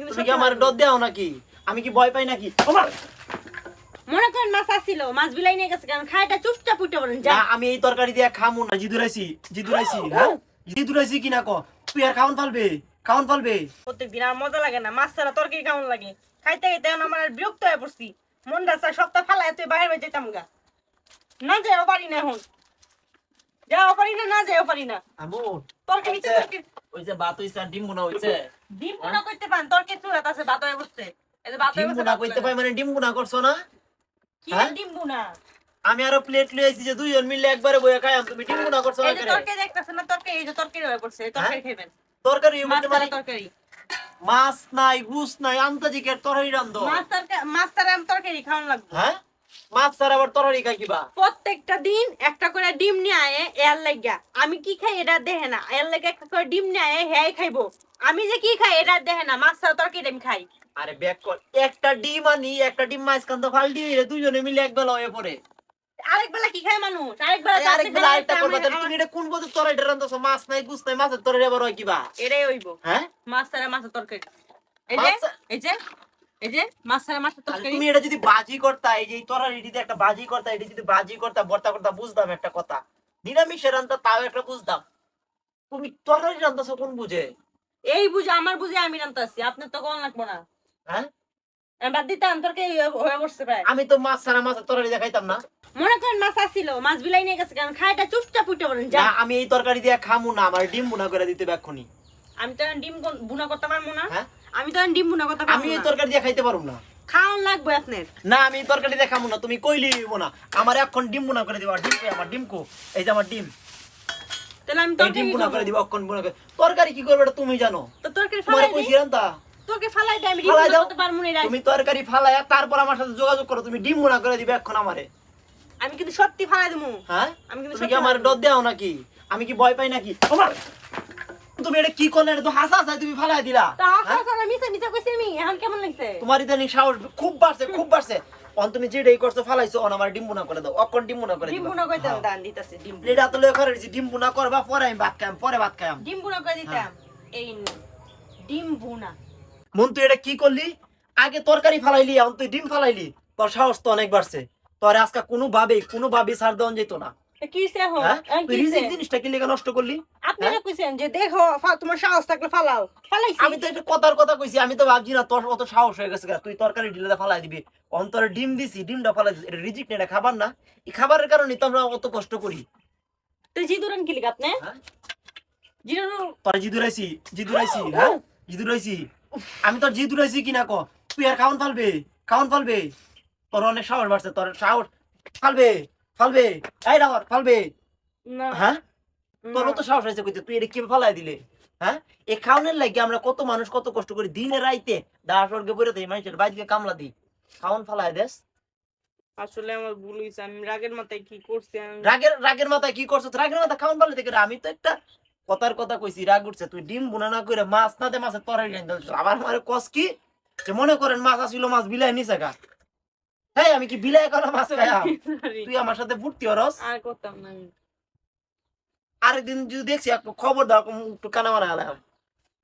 তুমি কি আমার ডর দাও নাকি? আমি কি ভয় পাই নাকি? মনে করেন মাছ আসছিল, মাছ বিলাই নিয়ে গেছে, কারণ খাইটা চুপচাপ উঠে বলেন না আমি এই তরকারি দিয়ে খামু না। জিদুরাইছি হ্যাঁ জিদুরাইছি কিনা ক? তুই আর খাওন ফালবে। প্রত্যেকদিন আর মজা লাগে না, মাছ ছাড়া তরকারি কেমন লাগে? খাইতে খাইতে আমার আর বিরক্ত হয়ে পড়ছি। মন রাস্তা সপ্তাহ ফালায় তুই বাইরে বের যেতাম গা, না যাও পারি না এখন, যাও পারি না, না যাও পারি না। আমু তরকারি ওই যে ভাত হইছে আর ডিম বোনা হইছে। ডিম বোনা করতে পারেন, তরকারি চুলাত আছে, ভাত হয়ে বসছে। এই যে ভাত হয়ে ডিম বসছে, বোনা কইতে পাই মানে ডিম বোনা করছো না? কি হ্যাঁ? ডিম বোনা? আমি আরো প্লেট লই আইছি যে দুইজন মিলে একবারে বইয়া খাইম, তুমি ডিম বোনা করছো না এই যে কেন? তরকারি দেখতাছেন না, তরকারি এই যে তরকারি হয়ে পড়ছে, এই তরকারি খাইবেন। তরকারি মাছ মানে তরকারি, মাছ নাই গুস নাই আন্তাজি কে তরকারি রান্ধো? মাছ ছাড়া তরকারি খাওয়ান লাগবে। হ্যাঁ মাছ ছাড়া আবার তরকারি খাই কিবা? প্রত্যেকটা দিন একটা করে ডিম নিয়ে আয়ে এর লাগা। আমি কি খাই এটা দেখে না, এর লাগা একটা করে ডিম নিয়ে আয়ে হ্যাঁ খাইবো। আমি যে কি খাই এটা দেখে না, মাছ ছাড়া তরকারি আমি খাই। আরে ব্যাক কর, একটা ডিম আনি, একটা ডিম মাঝখান তো ফাল দিয়ে দুইজনে মিলে এক বেলা হয়ে পড়ে। আরেক বেলা কি খায় মানুষ? আরেক বেলা আরেক বেলা আরেকটা করবে। তাহলে তুমি এটা কোন পদ্ধতি তরকারি রান্ধছো? মাছ নাই গুস নাই, মাছের তরকারি আবার হয় কিবা? এটাই হইবো হ্যাঁ মাছ ছাড়া মাছের তরকারি। এই যে এই যে মাছ ছাড়া মাছের তরকারি। তুমি এটা যদি বাজি করতা, এই যে তরকারিটিতে একটা বাজি করতা, এটা যদি বাজি করতা ভর্তা করতা বুঝতাম একটা কথা। নিরামিষের রান্না তাও একটা বুঝতাম, তুমি তরকারি রান্তাছো কোন বুঝে? এই বুঝে আমার বুঝে আমি রান্তাছি, আপনার তো কোন লাগবো না। হ্যাঁ বাদ দিতাম, তরকারি হয়ে বসছে প্রায়। আমি তো মাছ ছাড়া মাছের তরকারি দেখাইতাম না। মনে করেন মাছ আসছিল, মাছ বিলাই নিয়ে গেছে, কারণ খাইটা চুপচাপ উঠে বলেন। না আমি এই তরকারি দিয়ে খামু না, আমার ডিম বোনা করে দিতে এক্ষুনি। আমি তো ডিম বুনা করতে পারবো না। হ্যাঁ আমি তো ডিম বুনা করতে আমি পারবো এই না। তরকারি দিয়ে খাইতে পারবো না। খাওয়ান লাগবে আপনার। না আমি এই তরকারি দিয়ে খামু না, তুমি কইলি হইবো না। আমার এখন ডিম বোনা করে দিবা। ডিম কই? আমার ডিম কো? এই যে আমার ডিম, তাহলে আমি এই ডিম তরকারি বোনা খাবো। করে দিবা। অক্ষণ বোনা করে তরকারি কি করবে এটা তুমি জানো। তো তরকারি তোমার ফালাই কইছি দিই, রান্তা। তরকারি ফালাই দিই, আমি ডিম ফালাই বুনা দাও। করতে পারবো না। তুমি তরকারি ফালায়া তারপর আমার সাথে যোগাযোগ করো, তুমি ডিম বোনা করে দিবে এখন আমারে। আমি কিন্তু সত্যি ফালাই দেবো। হ্যাঁ আমি কিন্তু তুমি কি আমার ডর দাও নাকি? আমি কি ভয় পাই নাকি? তুমি এটা কি করলে? এটা তো হাসা হাসায় তুমি ফালাই দিলা। মিশা কইছি আমি, এখন কেমন লাগছে? তোমার ইদানিং সাহস খুব বাড়ছে, খুব বাড়ছে। অন তুমি যেটাই করছো ফালাইছো, অন আমার ডিম বোনা করে দাও। অক্ষণ ডিম বোনা করে ডিম দিবা। বুনা কইতাম, দান দিতাছে ডিম। প্লেট হাতে লয়ে করে দিছি, ডিম বোনা করবা পরে আমি ভাত খাইম, পরে ভাত খাইম। ডিম বুনা করে দিতাম। এই ডিম বুনা। মন তুই এটা কি করলি? আগে তরকারি ফালাইলি, এখন তুই ডিম ফালাইলি। তোর সাহস তো অনেক বাড়ছে। তোর আজকে কোনোভাবে ছাড় দেওয়া যেত না। কি সে হো? হ্যাঁ তুই রিজিক জিনিসটা কি লেগে নষ্ট করলি? আপনারা কইছেন যে দেখো তোমার সাহস থাকলে ফালাও, ফালাইছি। আমি তো একটা কথার কথা কইছি, আমি তো ভাবছি না তোর অত সাহস হয়ে গেছে। তুই তরকারি ঢিলে ফালাই দিবি, অন্তরে ডিম দিছি, ডিমটা ফালাই দিছি। এটা রিজিক না, এটা খাবার না। এই খাবারের কারণে তো আমরা অত কষ্ট করি। তুই জিদুরান কি লিখ আপনি? হ্যাঁ জিদুর তোর জিদুরাইছি হ্যাঁ জিদুরাইছি। আমি তোর জিদুরাইছি কিনা ক? তুই আর খাওন ফালবে। তোর অনেক সাহস বাড়ছে, তোর সাহস। ফালবে এই রাহর ফালবে। না। হ্যাঁ তোরও তো সাহস হয়েছে কইতে, তুই এটা কি ফালাই দিলে? হ্যাঁ এই খাওনের লাগে আমরা কত মানুষ কত কষ্ট করি, দিনে রাইতে দা স্বর্গে পড়ে থাকি, মানুষের বাইরে কামলা দিই, খাওন ফালাই দেস। আসলে আমার ভুল হইছে, আমি রাগের মাথায় কি করছি। রাগের মাথায় কি করছো? রাগের মাথায় খাওন ফালাই থেকে আমি তো একটা কথার কথা কইছি, রাগ উঠছে। তুই ডিম বোনা না করে মাছ না দে, মাছের তরকারি রাইন্দা দিছ। আবার মারে কস কি যে মনে করেন মাছ আসিল, মাছ বিলাই নিছে গা। হ্যাঁ আমি কি বিলাই করা মাছ খাইয়াম? তুই আমার সাথে ফুর্তি হরস। আর করতাম না আমি। আরেকদিন যদি দেখছি একটু খবর দাও, একটু কানা মারা গেলাম।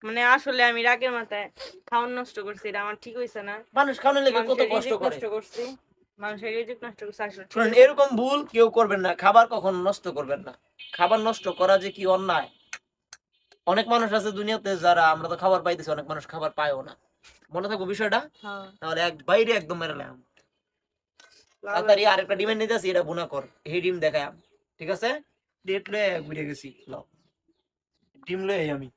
মানে আসলে আমি রাগের মাথায় খাওয়ান নষ্ট করছি, এটা আমার ঠিক হইছে না। মানুষ খাওয়ানোর লেগে কত কষ্ট করে। নষ্ট করছি, মানুষের রিজিক নষ্ট করছি। আসলে শুনেন, এরকম ভুল কেউ করবেন না। খাবার কখনো নষ্ট করবেন না। খাবার নষ্ট করা যে কি অন্যায়। অনেক মানুষ আছে দুনিয়াতে যারা, আমরা তো খাবার পাইতেছি, অনেক মানুষ খাবার পায়ও না। মনে থাকবো বিষয়টা। হ্যাঁ তাহলে বাইরে একদম মেরে নেয়। তাড়াতাড়ি আরেকটা ডিমের নিতেছি, এটা বোনা কর। এই ডিম দেখায় ঠিক আছে। ডেট লয়ে ঘুরে গেছি, ডিম লয়ে আমি